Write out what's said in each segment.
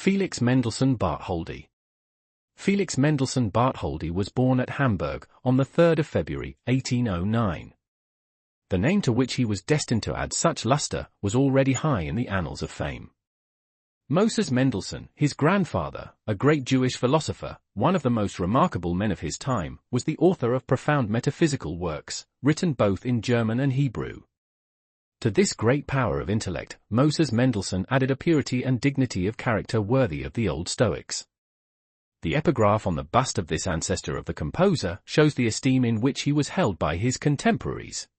Felix Mendelssohn Bartholdy. Felix Mendelssohn Bartholdy was born at Hamburg on the 3rd of February, 1809. The name to which he was destined to add such luster was already high in the annals of fame. Moses Mendelssohn, his grandfather, a great Jewish philosopher, one of the most remarkable men of his time, was the author of profound metaphysical works, written both in German and Hebrew. To this great power of intellect, Moses Mendelssohn added a purity and dignity of character worthy of the old Stoics. The epigraph on the bust of this ancestor of the composer shows the esteem in which he was held by his contemporaries.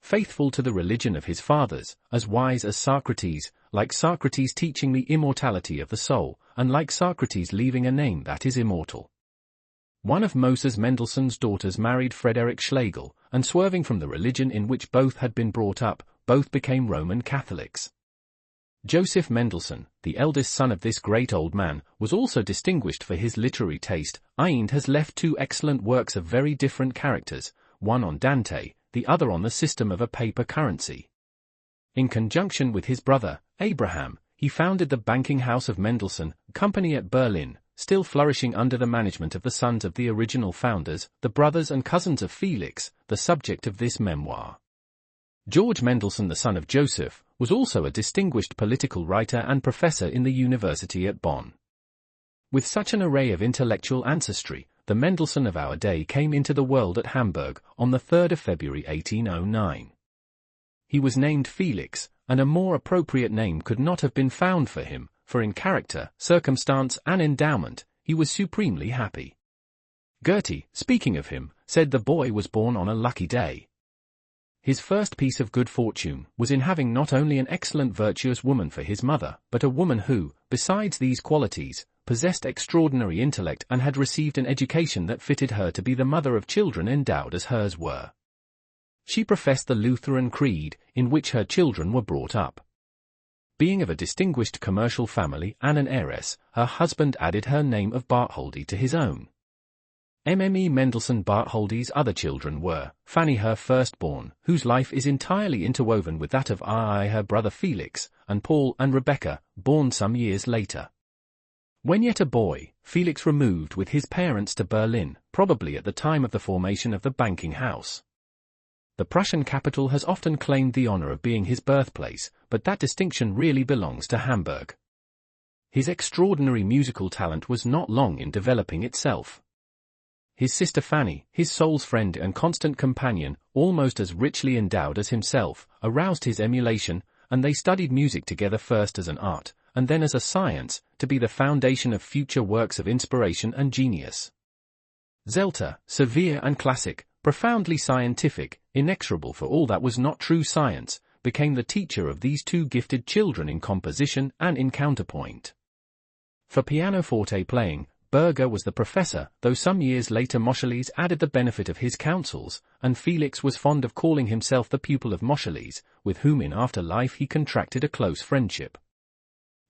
Faithful to the religion of his fathers, as wise as Socrates, like Socrates teaching the immortality of the soul, and like Socrates leaving a name that is immortal. One of Moses Mendelssohn's daughters married Frederick Schlegel, and swerving from the religion in which both had been brought up, both became Roman Catholics. Joseph Mendelssohn, the eldest son of this great old man, was also distinguished for his literary taste. Eind has left two excellent works of very different characters, one on Dante, the other on the system of a paper currency. In conjunction with his brother, Abraham, he founded the banking house of Mendelssohn Company at Berlin, still flourishing under the management of the sons of the original founders, the brothers and cousins of Felix, the subject of this memoir. George Mendelssohn, the son of Joseph, was also a distinguished political writer and professor in the university at Bonn. With such an array of intellectual ancestry, the Mendelssohn of our day came into the world at Hamburg on the 3rd of February 1809. He was named Felix, and a more appropriate name could not have been found for him, for in character, circumstance and endowment, he was supremely happy. Goethe, speaking of him, said the boy was born on a lucky day. His first piece of good fortune was in having not only an excellent virtuous woman for his mother, but a woman who, besides these qualities, possessed extraordinary intellect and had received an education that fitted her to be the mother of children endowed as hers were. She professed the Lutheran creed, in which her children were brought up. Being of a distinguished commercial family and an heiress, her husband added her name of Bartholdy to his own. Mme. Mendelssohn Bartholdy's other children were, Fanny her firstborn, whose life is entirely interwoven with that of her brother Felix, and Paul and Rebecca, born some years later. When yet a boy, Felix removed with his parents to Berlin, probably at the time of the formation of the banking house. The Prussian capital has often claimed the honor of being his birthplace, but that distinction really belongs to Hamburg. His extraordinary musical talent was not long in developing itself. His sister Fanny, his soul's friend and constant companion, almost as richly endowed as himself, aroused his emulation, and they studied music together first as an art, and then as a science, to be the foundation of future works of inspiration and genius. Zelter, severe and classic, profoundly scientific, inexorable for all that was not true science, became the teacher of these two gifted children in composition and in counterpoint. For pianoforte playing, Berger was the professor, though some years later Moscheles added the benefit of his counsels, and Felix was fond of calling himself the pupil of Moscheles, with whom in after life he contracted a close friendship.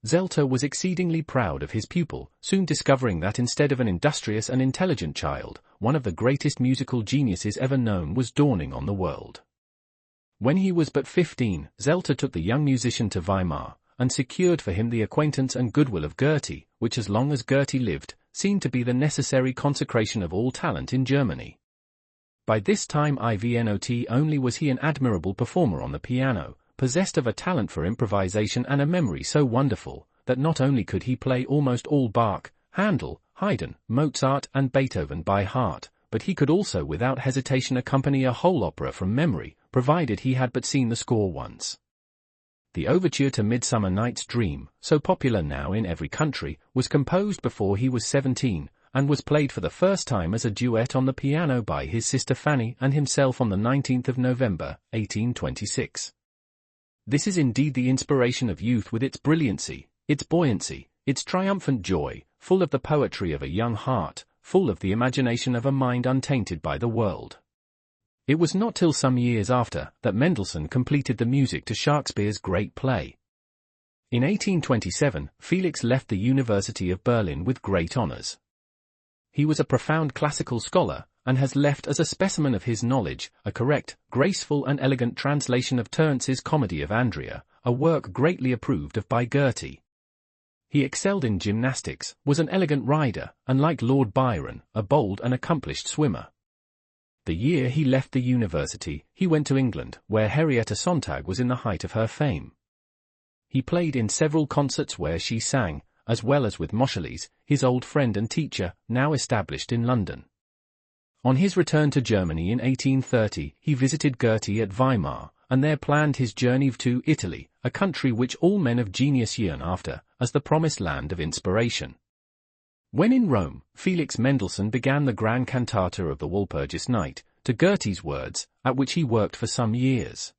Zelter was exceedingly proud of his pupil, soon discovering that instead of an industrious and intelligent child, one of the greatest musical geniuses ever known was dawning on the world. When he was but 15, Zelter took the young musician to Weimar, and secured for him the acquaintance and goodwill of Goethe, which as long as Goethe lived, seemed to be the necessary consecration of all talent in Germany. By this time not only was he an admirable performer on the piano, possessed of a talent for improvisation and a memory so wonderful, that not only could he play almost all Bach, Handel, Haydn, Mozart and Beethoven by heart, but he could also without hesitation accompany a whole opera from memory, provided he had but seen the score once. The overture to Midsummer Night's Dream, so popular now in every country, was composed before he was 17, and was played for the first time as a duet on the piano by his sister Fanny and himself on the 19th of November, 1826. This is indeed the inspiration of youth with its brilliancy, its buoyancy, its triumphant joy, full of the poetry of a young heart, full of the imagination of a mind untainted by the world. It was not till some years after that Mendelssohn completed the music to Shakespeare's great play. In 1827, Felix left the University of Berlin with great honors. He was a profound classical scholar, and has left as a specimen of his knowledge, a correct, graceful and elegant translation of Terence's Comedy of Andria, a work greatly approved of by Goethe. He excelled in gymnastics, was an elegant rider, and like Lord Byron, a bold and accomplished swimmer. The year he left the university, he went to England, where Henrietta Sontag was in the height of her fame. He played in several concerts where she sang, as well as with Moscheles, his old friend and teacher, now established in London. On his return to Germany in 1830, he visited Goethe at Weimar, and there planned his journey to Italy, a country which all men of genius yearn after, as the promised land of inspiration. When in Rome, Felix Mendelssohn began the grand cantata of the Walpurgis Night, to Goethe's words, at which he worked for some years.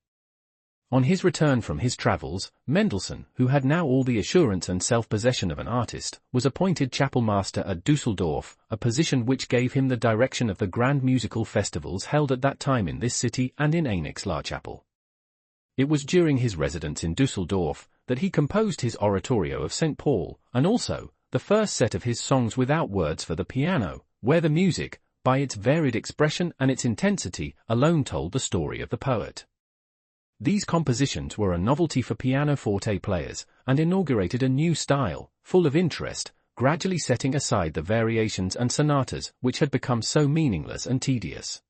On his return from his travels, Mendelssohn, who had now all the assurance and self-possession of an artist, was appointed chapelmaster at Dusseldorf, a position which gave him the direction of the grand musical festivals held at that time in this city and in Aix-la-Chapelle. It was during his residence in Dusseldorf that he composed his oratorio of St. Paul, and also the first set of his songs without words for the piano, where the music, by its varied expression and its intensity, alone told the story of the poet. These compositions were a novelty for pianoforte players, and inaugurated a new style, full of interest, gradually setting aside the variations and sonatas which had become so meaningless and tedious.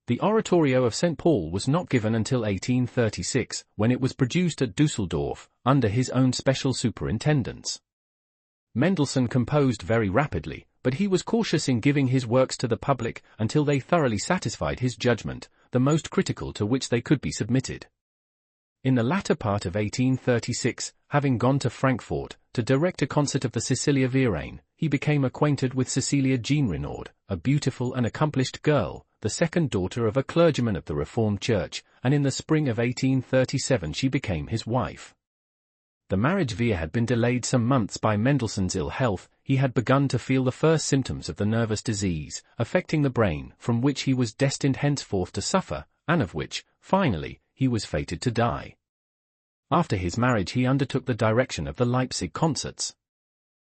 The oratorio of St. Paul was not given until 1836, when it was produced at Dusseldorf, under his own special superintendence. Mendelssohn composed very rapidly, but he was cautious in giving his works to the public until they thoroughly satisfied his judgment, the most critical to which they could be submitted. In the latter part of 1836, having gone to Frankfort to direct a concert of the Cecilia Vieraine, he became acquainted with Cecilia Jean Renaud, a beautiful and accomplished girl, the second daughter of a clergyman of the Reformed Church, and in the spring of 1837 she became his wife. The marriage via had been delayed some months by Mendelssohn's ill health. He had begun to feel the first symptoms of the nervous disease, affecting the brain, from which he was destined henceforth to suffer, and of which, finally, he was fated to die. After his marriage he undertook the direction of the Leipzig concerts.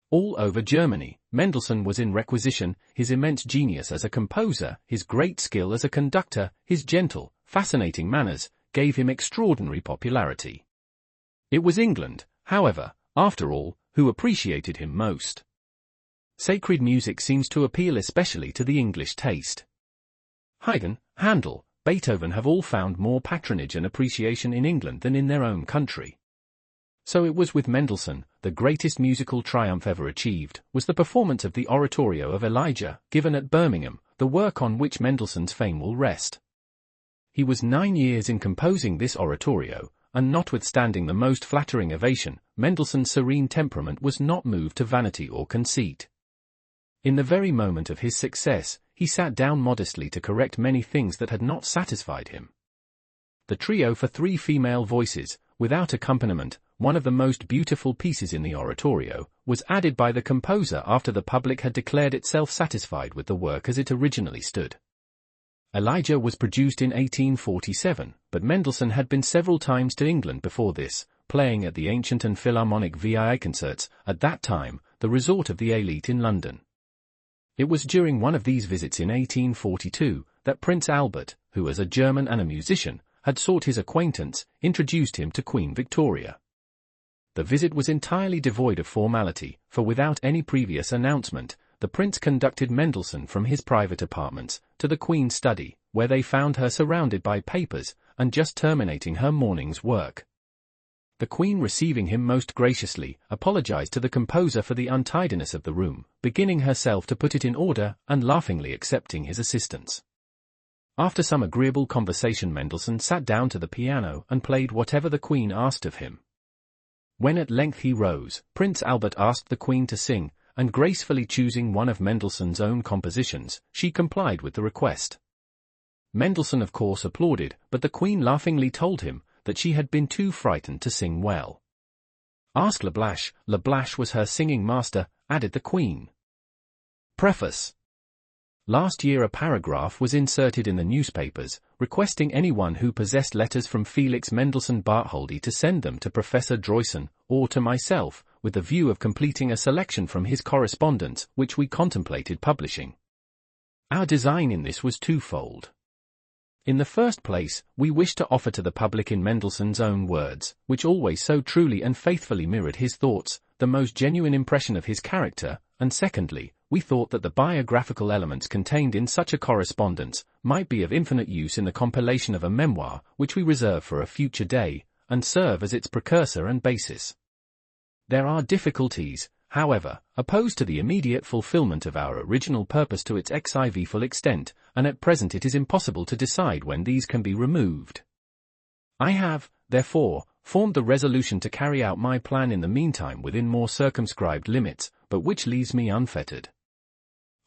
All over Germany, Mendelssohn was in requisition. His immense genius as a composer, his great skill as a conductor, his gentle, fascinating manners, gave him extraordinary popularity. It was England, however, after all, who appreciated him most. Sacred music seems to appeal especially to the English taste. Haydn, Handel, Beethoven have all found more patronage and appreciation in England than in their own country. So it was with Mendelssohn. The greatest musical triumph ever achieved was the performance of the oratorio of Elijah, given at Birmingham, the work on which Mendelssohn's fame will rest. He was 9 years in composing this oratorio, and notwithstanding the most flattering ovation, Mendelssohn's serene temperament was not moved to vanity or conceit. In the very moment of his success, he sat down modestly to correct many things that had not satisfied him. The trio for 3 female voices, without accompaniment, one of the most beautiful pieces in the oratorio, was added by the composer after the public had declared itself satisfied with the work as it originally stood. Elijah was produced in 1847, but Mendelssohn had been several times to England before this, playing at the Ancient and Philharmonic VI concerts, at that time, the resort of the élite in London. It was during one of these visits in 1842 that Prince Albert, who as a German and a musician, had sought his acquaintance, introduced him to Queen Victoria. The visit was entirely devoid of formality, for without any previous announcement, the prince conducted Mendelssohn from his private apartments to the Queen's study, where they found her surrounded by papers, and just terminating her morning's work. The Queen, receiving him most graciously, apologized to the composer for the untidiness of the room, beginning herself to put it in order, and laughingly accepting his assistance. After some agreeable conversation, Mendelssohn sat down to the piano and played whatever the Queen asked of him. When at length he rose, Prince Albert asked the Queen to sing, and gracefully choosing one of Mendelssohn's own compositions, she complied with the request. Mendelssohn of course applauded, but the Queen laughingly told him that she had been too frightened to sing well. Ask Lablache was her singing master, added the Queen. Preface. Last year a paragraph was inserted in the newspapers, requesting anyone who possessed letters from Felix Mendelssohn Bartholdy to send them to Professor Droysen, or to myself, with the view of completing a selection from his correspondence, which we contemplated publishing. Our design in this was twofold. In the first place, we wished to offer to the public in Mendelssohn's own words, which always so truly and faithfully mirrored his thoughts, the most genuine impression of his character, and secondly, we thought that the biographical elements contained in such a correspondence might be of infinite use in the compilation of a memoir which we reserve for a future day, and serve as its precursor and basis. There are difficulties, however, opposed to the immediate fulfillment of our original purpose to its full extent, and at present it is impossible to decide when these can be removed. I have, therefore, formed the resolution to carry out my plan in the meantime within more circumscribed limits, but which leaves me unfettered.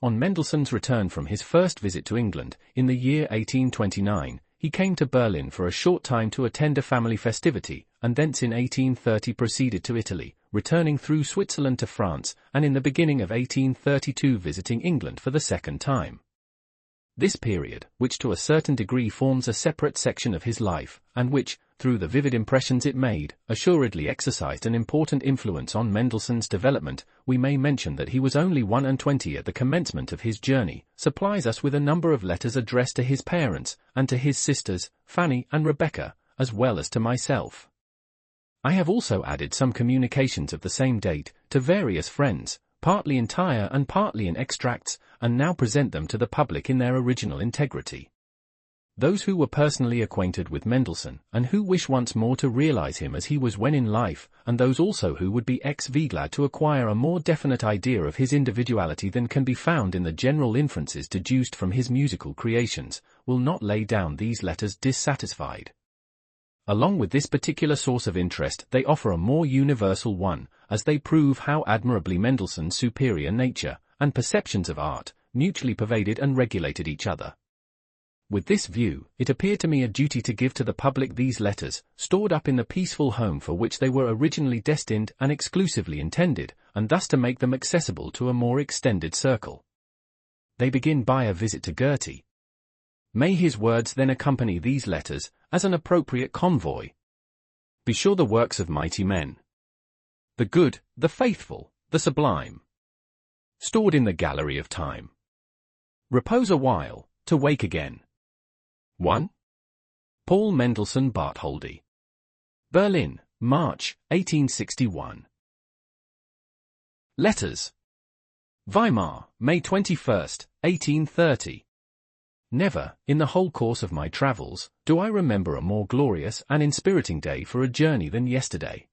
On Mendelssohn's return from his first visit to England, in the year 1829, he came to Berlin for a short time to attend a family festivity, and thence in 1830 proceeded to Italy, returning through Switzerland to France, and in the beginning of 1832 visiting England for the second time. This period, which to a certain degree forms a separate section of his life, and which, through the vivid impressions it made, assuredly exercised an important influence on Mendelssohn's development, we may mention that he was only 21 at the commencement of his journey, supplies us with a number of letters addressed to his parents, and to his sisters, Fanny and Rebecca, as well as to myself. I have also added some communications of the same date, to various friends, partly entire and partly in extracts, and now present them to the public in their original integrity. Those who were personally acquainted with Mendelssohn, and who wish once more to realize him as he was when in life, and those also who would be glad to acquire a more definite idea of his individuality than can be found in the general inferences deduced from his musical creations, will not lay down these letters dissatisfied. Along with this particular source of interest they offer a more universal one, as they prove how admirably Mendelssohn's superior nature, and perceptions of art, mutually pervaded and regulated each other. With this view, it appeared to me a duty to give to the public these letters, stored up in the peaceful home for which they were originally destined and exclusively intended, and thus to make them accessible to a more extended circle. They begin by a visit to Gertie. May his words then accompany these letters, as an appropriate convoy. Be sure the works of mighty men, the good, the faithful, the sublime, stored in the gallery of time, repose a while, to wake again. 1. Paul Mendelssohn Bartholdy. Berlin, March, 1861. Letters. Weimar, May 21, 1830. Never, in the whole course of my travels, do I remember a more glorious and inspiriting day for a journey than yesterday.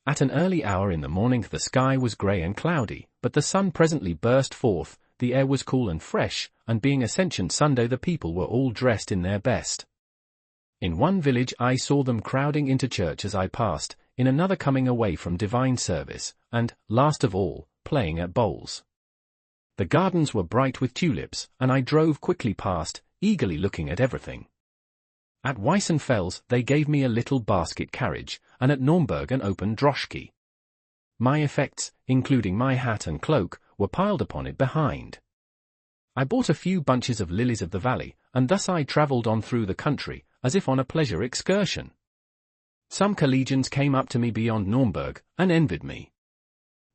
At an early hour in the morning the sky was grey and cloudy, but the sun presently burst forth, the air was cool and fresh, and being Ascension Sunday the people were all dressed in their best. In one village I saw them crowding into church as I passed, in another coming away from divine service, and, last of all, playing at bowls. The gardens were bright with tulips, and I drove quickly past, eagerly looking at everything. At Weissenfels they gave me a little basket carriage, and at Naumburg an open droschky. My effects, including my hat and cloak, were piled upon it behind. I bought a few bunches of lilies of the valley, and thus I travelled on through the country, as if on a pleasure excursion. Some collegians came up to me beyond Naumburg, and envied me.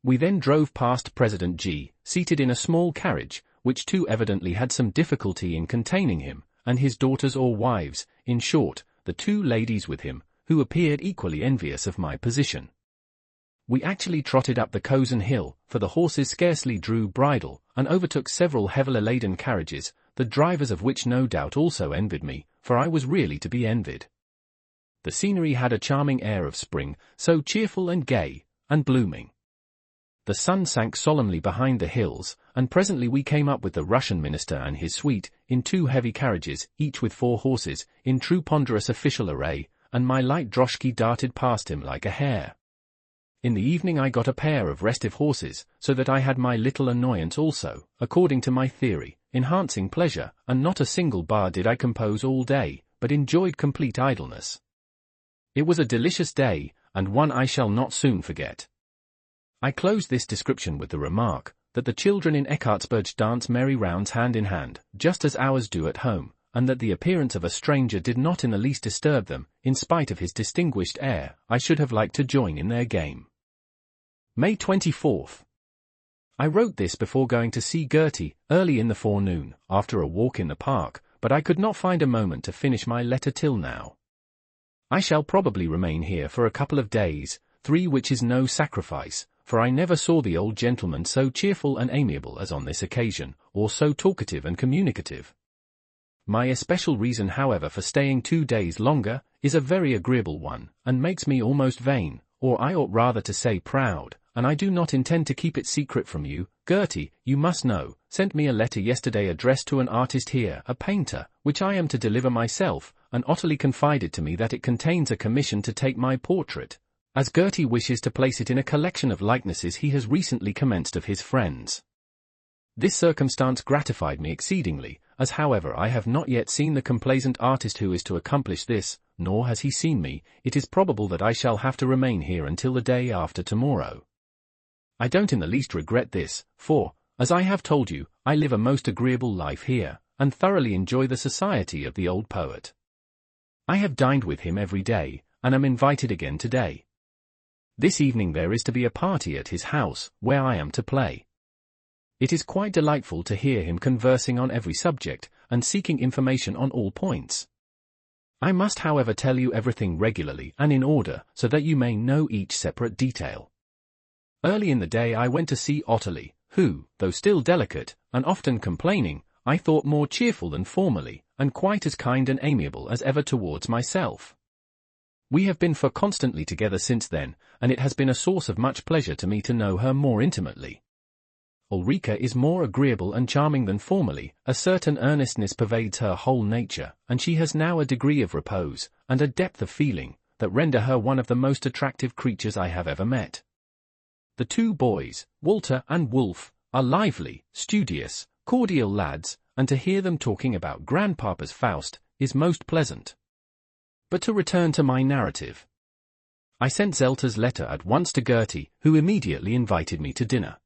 We then drove past President G, seated in a small carriage, which too evidently had some difficulty in containing him, and his daughters or wives, in short, the two ladies with him, who appeared equally envious of my position. We actually trotted up the Cosen Hill, for the horses scarcely drew bridle, and overtook several heavily laden carriages, the drivers of which no doubt also envied me, for I was really to be envied. The scenery had a charming air of spring, so cheerful and gay, and blooming. The sun sank solemnly behind the hills, and presently we came up with the Russian minister and his suite, in two heavy carriages, each with 4 horses, in true ponderous official array, and my light droschky darted past him like a hare. In the evening I got a pair of restive horses, so that I had my little annoyance also, according to my theory, enhancing pleasure, and not a single bar did I compose all day, but enjoyed complete idleness. It was a delicious day, and one I shall not soon forget. I close this description with the remark, that the children in Eckartsburg dance merry rounds hand in hand, just as ours do at home, and that the appearance of a stranger did not in the least disturb them, in spite of his distinguished air. I should have liked to join in their game. May 24th. I wrote this before going to see Gertie, early in the forenoon, after a walk in the park, but I could not find a moment to finish my letter till now. I shall probably remain here for a couple of days, 3, which is no sacrifice, for I never saw the old gentleman so cheerful and amiable as on this occasion, or so talkative and communicative. My especial reason, however, for staying 2 days longer, is a very agreeable one, and makes me almost vain, or I ought rather to say proud, and I do not intend to keep it secret from you. Gertie, you must know, sent me a letter yesterday addressed to an artist here, a painter, which I am to deliver myself, and utterly confided to me that it contains a commission to take my portrait, as Gertie wishes to place it in a collection of likenesses he has recently commenced of his friends. This circumstance gratified me exceedingly, as however I have not yet seen the complaisant artist who is to accomplish this, nor has he seen me. It is probable that I shall have to remain here until the day after tomorrow. I don't in the least regret this, for, as I have told you, I live a most agreeable life here, and thoroughly enjoy the society of the old poet. I have dined with him every day, and am invited again today. This evening there is to be a party at his house, where I am to play. It is quite delightful to hear him conversing on every subject, and seeking information on all points. I must however tell you everything regularly and in order, so that you may know each separate detail. Early in the day I went to see Ottilie, who, though still delicate, and often complaining, I thought more cheerful than formerly, and quite as kind and amiable as ever towards myself. We have been for constantly together since then, and it has been a source of much pleasure to me to know her more intimately. Ulrica is more agreeable and charming than formerly, a certain earnestness pervades her whole nature, and she has now a degree of repose, and a depth of feeling, that render her one of the most attractive creatures I have ever met. The 2 boys, Walter and Wolf, are lively, studious, cordial lads, and to hear them talking about Grandpapa's Faust is most pleasant. But to return to my narrative. I sent Zelter's letter at once to Gertie, who immediately invited me to dinner.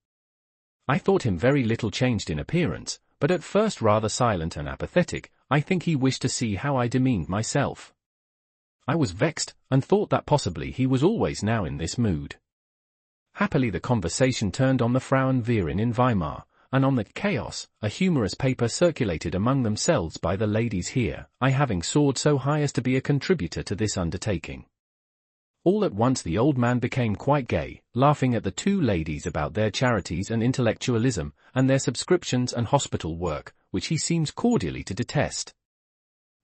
I thought him very little changed in appearance, but at first rather silent and apathetic. I think he wished to see how I demeaned myself. I was vexed, and thought that possibly he was always now in this mood. Happily the conversation turned on the Frauenverein in Weimar, and on the Chaos, a humorous paper circulated among themselves by the ladies here, I having soared so high as to be a contributor to this undertaking. All at once the old man became quite gay, laughing at the 2 ladies about their charities and intellectualism, and their subscriptions and hospital work, which he seems cordially to detest.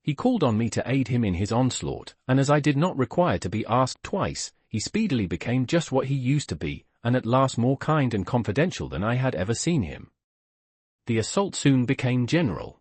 He called on me to aid him in his onslaught, and as I did not require to be asked twice, he speedily became just what he used to be, and at last more kind and confidential than I had ever seen him. The assault soon became general.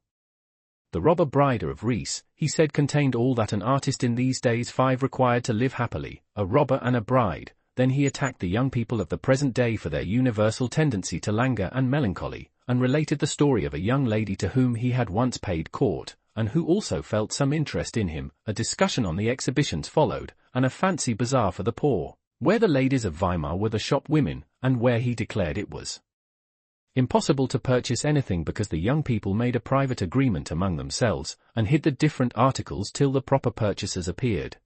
The robber bride of Ries, he said, contained all that an artist in these days 5 required to live happily, a robber and a bride. Then he attacked the young people of the present day for their universal tendency to languor and melancholy, and related the story of a young lady to whom he had once paid court, and who also felt some interest in him. A discussion on the exhibitions followed, and a fancy bazaar for the poor, where the ladies of Weimar were the shop women, and where he declared it was impossible to purchase anything because the young people made a private agreement among themselves, and hid the different articles till the proper purchasers appeared.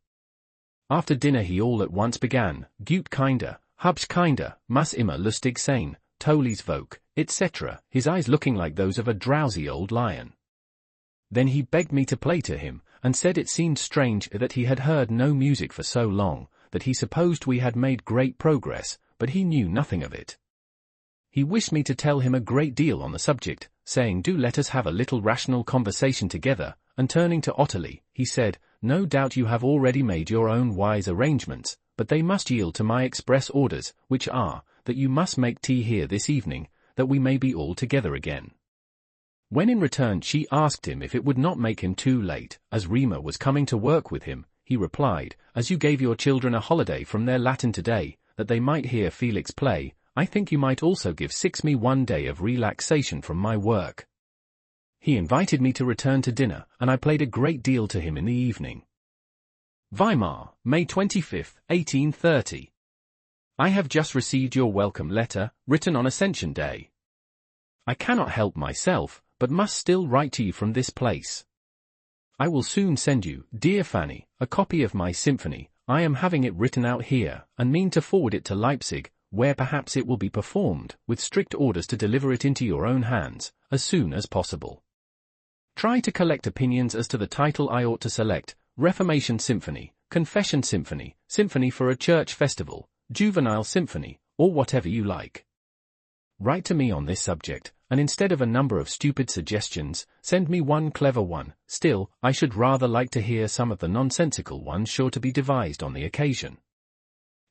After dinner he all at once began, Gut kinder, Hubsch kinder, muss immer lustig sein, Tolles Volk, etc., his eyes looking like those of a drowsy old lion. Then he begged me to play to him, and said it seemed strange that he had heard no music for so long, that he supposed we had made great progress, but he knew nothing of it. He wished me to tell him a great deal on the subject, saying, "Do let us have a little rational conversation together," and turning to Ottilie, he said, "No doubt you have already made your own wise arrangements, but they must yield to my express orders, which are, that you must make tea here this evening, that we may be all together again." When in return she asked him if it would not make him too late, as Rima was coming to work with him, he replied, "As you gave your children a holiday from their Latin today, that they might hear Felix play, I think you might also give me 1 day of relaxation from my work." He invited me to return to dinner, and I played a great deal to him in the evening. Weimar, May 25, 1830. I have just received your welcome letter, written on Ascension Day. I cannot help myself, but must still write to you from this place. I will soon send you, dear Fanny, a copy of my symphony. I am having it written out here, and mean to forward it to Leipzig, where perhaps it will be performed, with strict orders to deliver it into your own hands, as soon as possible. Try to collect opinions as to the title I ought to select: Reformation Symphony, Confession Symphony, Symphony for a Church Festival, Juvenile Symphony, or whatever you like. Write to me on this subject, and instead of a number of stupid suggestions, send me one clever one. Still, I should rather like to hear some of the nonsensical ones sure to be devised on the occasion.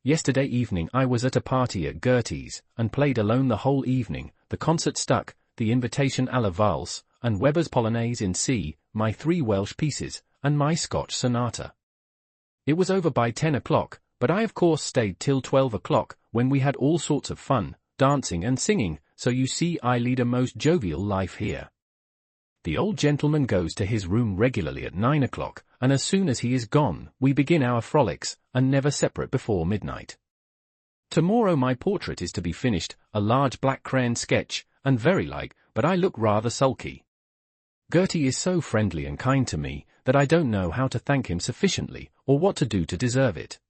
Yesterday evening I was at a party at Gertie's, and played alone the whole evening. The concert stuck, the Invitation à la Valse, and Weber's Polonaise in C, my 3 Welsh pieces, and my Scotch sonata. It was over by 10 o'clock, but I of course stayed till 12 o'clock, when we had all sorts of fun, dancing and singing, so you see I lead a most jovial life here. The old gentleman goes to his room regularly at 9 o'clock, and as soon as he is gone, we begin our frolics, and never separate before midnight. Tomorrow my portrait is to be finished, a large black crayon sketch, and very like, but I look rather sulky. Gertie is so friendly and kind to me, that I don't know how to thank him sufficiently, or what to do to deserve it.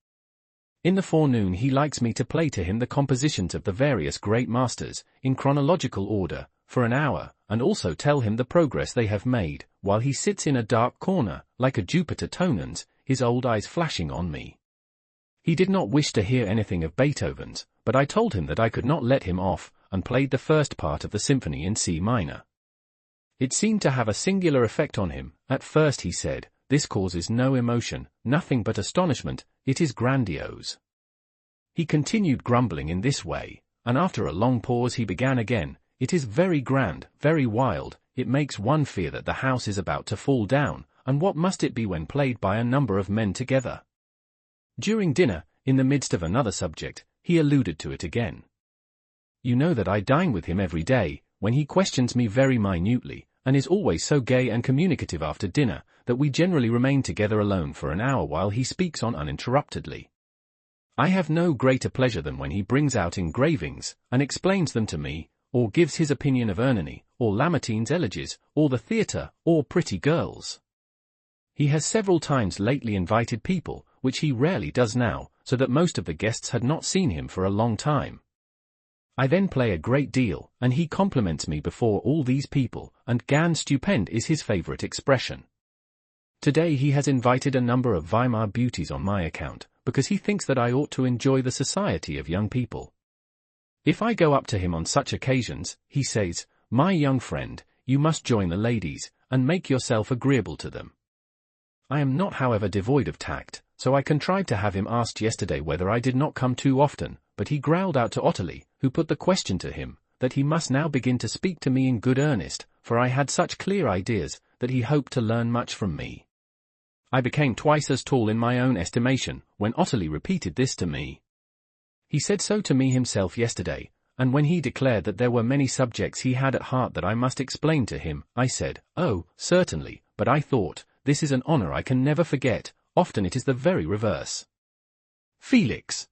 In the forenoon he likes me to play to him the compositions of the various great masters, in chronological order, for an hour, and also tell him the progress they have made, while he sits in a dark corner, like a Jupiter Tonans, his old eyes flashing on me. He did not wish to hear anything of Beethoven's, but I told him that I could not let him off, and played the first part of the symphony in C minor. It seemed to have a singular effect on him. At first he said, "This causes no emotion, nothing but astonishment, it is grandiose." He continued grumbling in this way, and after a long pause he began again, "It is very grand, very wild, it makes one fear that the house is about to fall down, and what must it be when played by a number of men together?" During dinner, in the midst of another subject, he alluded to it again. You know that I dine with him every day, when he questions me very minutely, and is always so gay and communicative after dinner, that we generally remain together alone for an hour while he speaks on uninterruptedly. I have no greater pleasure than when he brings out engravings, and explains them to me, or gives his opinion of Ernani, or Lamartine's elegies, or the theatre, or pretty girls. He has several times lately invited people, which he rarely does now, so that most of the guests had not seen him for a long time. I then play a great deal, and he compliments me before all these people, and ganz stupend is his favourite expression. Today he has invited a number of Weimar beauties on my account, because he thinks that I ought to enjoy the society of young people. If I go up to him on such occasions, he says, "My young friend, you must join the ladies, and make yourself agreeable to them." I am not however devoid of tact, so I contrived to have him asked yesterday whether I did not come too often, but he growled out to Ottilie, who put the question to him, that he must now begin to speak to me in good earnest, for I had such clear ideas, that he hoped to learn much from me. I became twice as tall in my own estimation, when Ottilie repeated this to me. He said so to me himself yesterday, and when he declared that there were many subjects he had at heart that I must explain to him, I said, "Oh, certainly, but I thought, this is an honor I can never forget, often it is the very reverse." Felix.